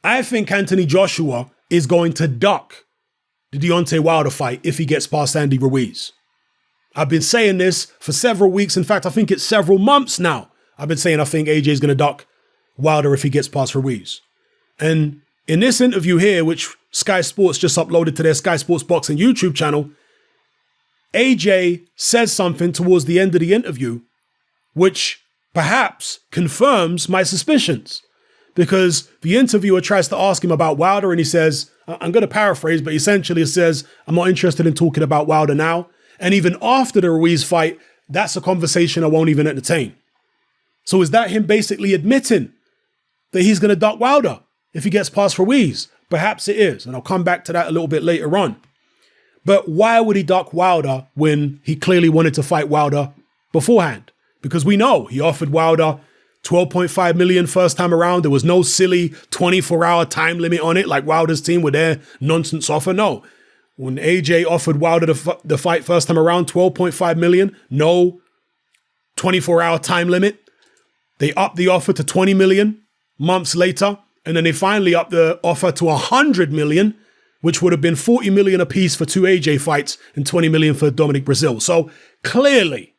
I think Anthony Joshua is going to duck the Deontay Wilder fight if he gets past Andy Ruiz. I've been saying this for several weeks. In fact, I think it's several months now. I've been saying I think AJ is going to duck Wilder if he gets past Ruiz. And in this interview here, which Sky Sports just uploaded to their Sky Sports Boxing YouTube channel, AJ says something towards the end of the interview, which perhaps confirms my suspicions. Because the interviewer tries to ask him about Wilder and he says, I'm going to paraphrase, but essentially it says, I'm not interested in talking about Wilder now. And even after the Ruiz fight, that's a conversation I won't even entertain. So is that him basically admitting that he's going to duck Wilder if he gets past Ruiz? Perhaps it is. And I'll come back to that a little bit later on. But why would he duck Wilder when he clearly wanted to fight Wilder beforehand? Because we know he offered Wilder 12.5 million first time around. There was no silly 24-hour time limit on it like Wilder's team with their nonsense offer. No. When AJ offered Wilder the fight first time around, 12.5 million, no 24-hour time limit. They upped the offer to 20 million months later, and then they finally upped the offer to 100 million, which would have been 40 million apiece for two AJ fights and 20 million for Dominic Brazil. So clearly,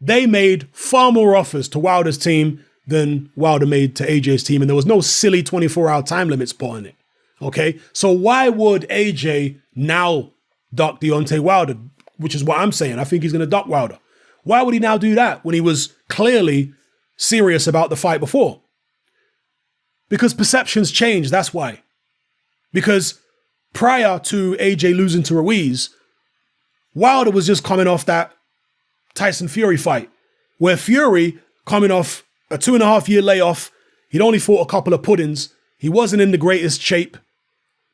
they made far more offers to Wilder's team than Wilder made to AJ's team, and there was no silly 24-hour time limits put on it. Okay, so why would AJ now duck Deontay Wilder, which is what I'm saying? I think he's going to duck Wilder. Why would he now do that when he was clearly serious about the fight before? Because perceptions change, that's why. Because prior to AJ losing to Ruiz, Wilder was just coming off that Tyson Fury fight, where Fury, coming off a 2.5-year layoff, he'd only fought a couple of puddings, he wasn't in the greatest shape,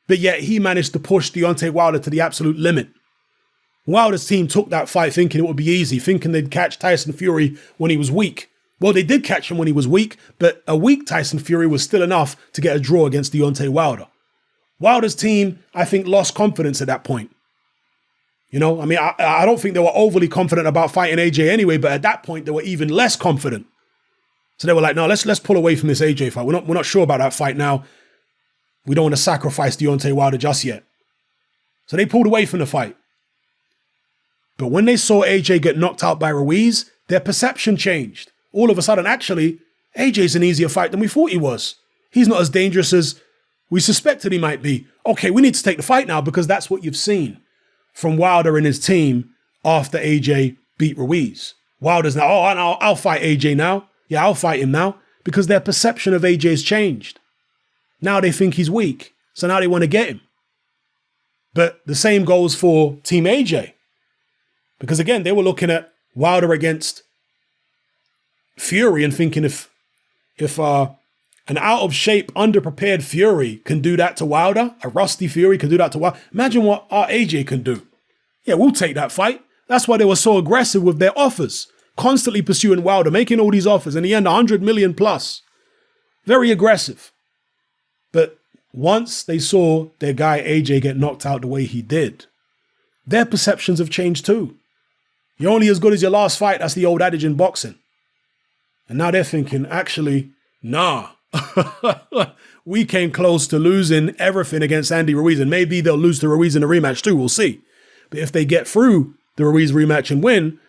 but yet he managed to push Deontay Wilder to the absolute limit. Wilder's team took that fight thinking it would be easy, thinking they'd catch Tyson Fury when he was weak. Well, they did catch him when he was weak, but a weak Tyson Fury was still enough to get a draw against Deontay Wilder. Wilder's team, I think, lost confidence at that point. You know, I mean, I don't think they were overly confident about fighting AJ anyway, but at that point, they were even less confident. So they were like, no, let's pull away from this AJ fight. We're not sure about that fight now. We don't want to sacrifice Deontay Wilder just yet. So they pulled away from the fight. But when they saw AJ get knocked out by Ruiz, their perception changed. All of a sudden, actually, AJ's an easier fight than we thought he was. He's not as dangerous as we suspected he might be. Okay, we need to take the fight now because that's what you've seen from Wilder and his team after AJ beat Ruiz. Wilder's now, I'll fight AJ now. Yeah, I'll fight him now because their perception of AJ's changed. Now they think he's weak, so now they want to get him. But the same goes for Team AJ. Because again, they were looking at Wilder against Fury and thinking if an out-of-shape, underprepared Fury can do that to Wilder, a rusty Fury can do that to Wilder, imagine what our AJ can do. Yeah, we'll take that fight. That's why they were so aggressive with their offers, constantly pursuing Wilder, making all these offers. In the end, 100 million plus. Very aggressive. But once they saw their guy AJ get knocked out the way he did, their perceptions have changed too. You're only as good as your last fight. That's the old adage in boxing. And now they're thinking, actually, nah. We came close to losing everything against Andy Ruiz, and maybe they'll lose to Ruiz in the rematch too. We'll see. But if they get through the Ruiz rematch and win,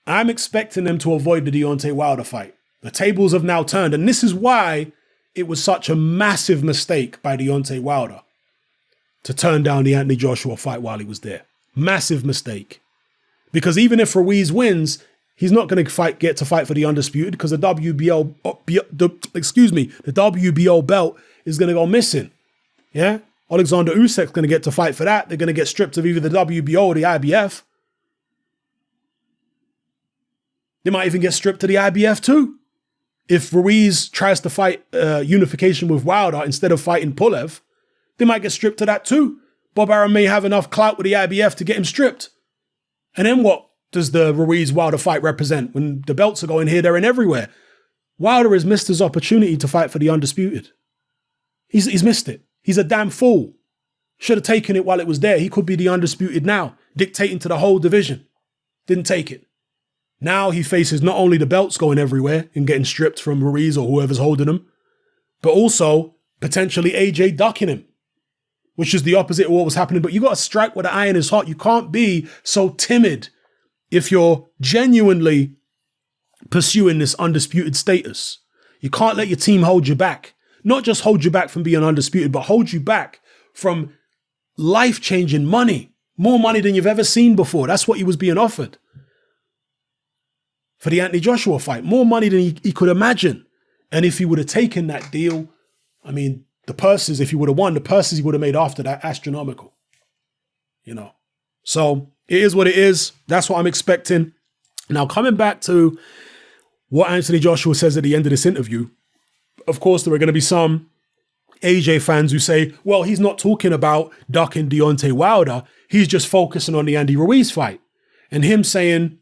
I'm expecting them to avoid the Deontay Wilder fight. The tables have now turned, and this is why it was such a massive mistake by Deontay Wilder to turn down the Anthony Joshua fight while he was there. Massive mistake. Because even if Ruiz wins, he's not going to get to fight for the undisputed because the WBO belt is going to go missing. Yeah? Alexander Usyk's going to get to fight for that. They're going to get stripped of either the WBO or the IBF. They might even get stripped to the IBF too. If Ruiz tries to fight unification with Wilder instead of fighting Pulev, they might get stripped to that too. Bob Arum may have enough clout with the IBF to get him stripped. And then what does the Ruiz-Wilder fight represent? When the belts are going here, there, and everywhere. Wilder has missed his opportunity to fight for the undisputed. He's missed it. He's a damn fool. Should have taken it while it was there. He could be the undisputed now, dictating to the whole division. Didn't take it. Now he faces not only the belts going everywhere and getting stripped from Ruiz or whoever's holding them, but also potentially AJ ducking him, which is the opposite of what was happening. But you got to strike where the iron is hot. You can't be so timid if you're genuinely pursuing this undisputed status. You can't let your team hold you back. Not just hold you back from being undisputed, but hold you back from life-changing money. More money than you've ever seen before. That's what he was being offered for the Anthony Joshua fight. More money than he could imagine. And if he would have taken that deal, I mean, the purses, if he would have won, the purses he would have made after that, astronomical. You know. So it is what it is. That's what I'm expecting. Now, coming back to what Anthony Joshua says at the end of this interview, of course, there are going to be some AJ fans who say, well, he's not talking about ducking Deontay Wilder. He's just focusing on the Andy Ruiz fight. And him saying,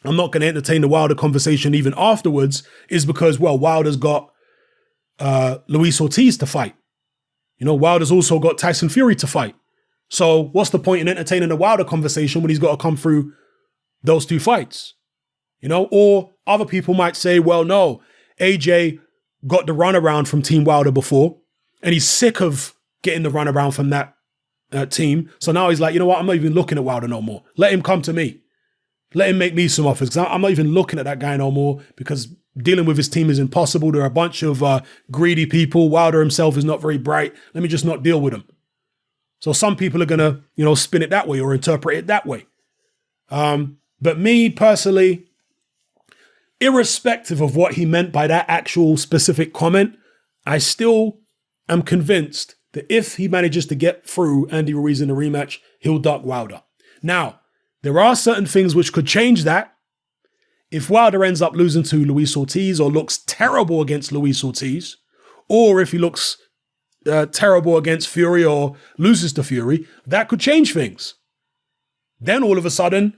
I'm not going to entertain the Wilder conversation even afterwards is because, well, Wilder's got Luis Ortiz to fight. You know, Wilder's also got Tyson Fury to fight. So what's the point in entertaining the Wilder conversation when he's got to come through those two fights? You know, or other people might say, well, no, AJ got the runaround from Team Wilder before, and he's sick of getting the runaround from that team. So now he's like, you know what? I'm not even looking at Wilder no more. Let him come to me. Let him make me some offers. Because I'm not even looking at that guy no more because dealing with his team is impossible. There are a bunch of greedy people. Wilder himself is not very bright. Let me just not deal with him. So some people are going to, you know, spin it that way or interpret it that way. But me personally, irrespective of what he meant by that actual specific comment, I still am convinced that if he manages to get through Andy Ruiz in the rematch, he'll duck Wilder. Now, there are certain things which could change that. If Wilder ends up losing to Luis Ortiz or looks terrible against Luis Ortiz, or if he looks terrible against Fury or loses to Fury, that could change things. Then all of a sudden,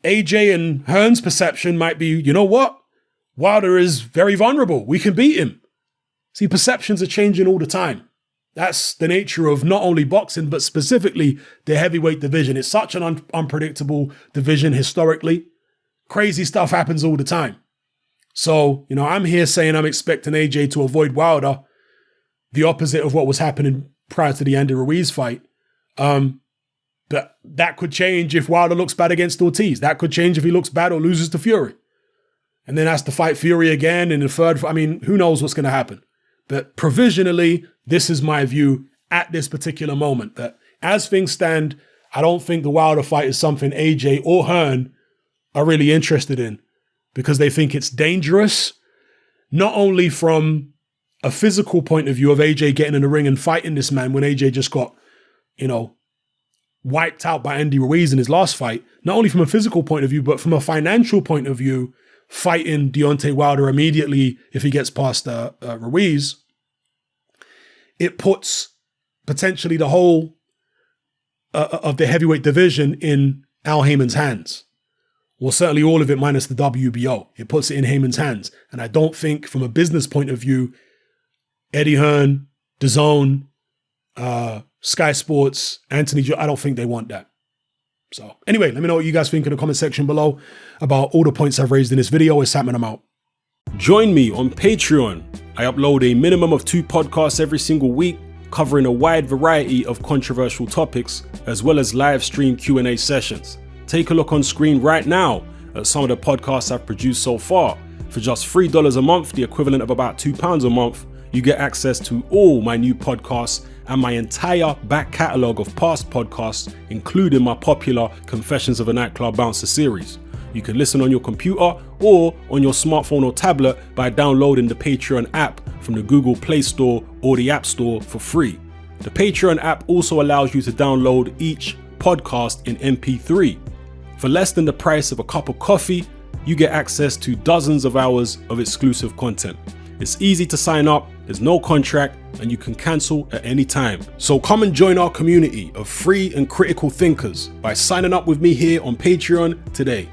AJ and Hearn's perception might be, you know what? Wilder is very vulnerable. We can beat him. See, perceptions are changing all the time. That's the nature of not only boxing, but specifically the heavyweight division. It's such an unpredictable division historically. Crazy stuff happens all the time. So, you know, I'm here saying I'm expecting AJ to avoid Wilder, the opposite of what was happening prior to the Andy Ruiz fight. But that could change if Wilder looks bad against Ortiz. That could change if he looks bad or loses to Fury. And then has to fight Fury again in the third. I mean, who knows what's going to happen. But provisionally, this is my view at this particular moment. That as things stand, I don't think the Wilder fight is something AJ or Hearn are really interested in because they think it's dangerous, not only from a physical point of view of AJ getting in the ring and fighting this man when AJ just got, you know, wiped out by Andy Ruiz in his last fight, not only from a physical point of view, but from a financial point of view, fighting Deontay Wilder immediately if he gets past Ruiz, it puts potentially the whole of the heavyweight division in Al Heyman's hands. Well, certainly all of it minus the WBO. It puts it in Heyman's hands. And I don't think from a business point of view, Eddie Hearn, DAZN, Sky Sports, I don't think they want that. So anyway, let me know what you guys think in the comment section below about all the points I've raised in this video. It's happening, I'm out. Join me on Patreon. I upload a minimum of 2 podcasts every single week, covering a wide variety of controversial topics, as well as live stream Q&A sessions. Take a look on screen right now at some of the podcasts I've produced so far. For just $3 a month, the equivalent of about £2 a month, you get access to all my new podcasts and my entire back catalogue of past podcasts, including my popular Confessions of a Nightclub Bouncer series. You can listen on your computer or on your smartphone or tablet by downloading the Patreon app from the Google Play Store or the App Store for free. The Patreon app also allows you to download each podcast in MP3. For less than the price of a cup of coffee, you get access to dozens of hours of exclusive content. It's easy to sign up, there's no contract, and you can cancel at any time. So come and join our community of free and critical thinkers by signing up with me here on Patreon today.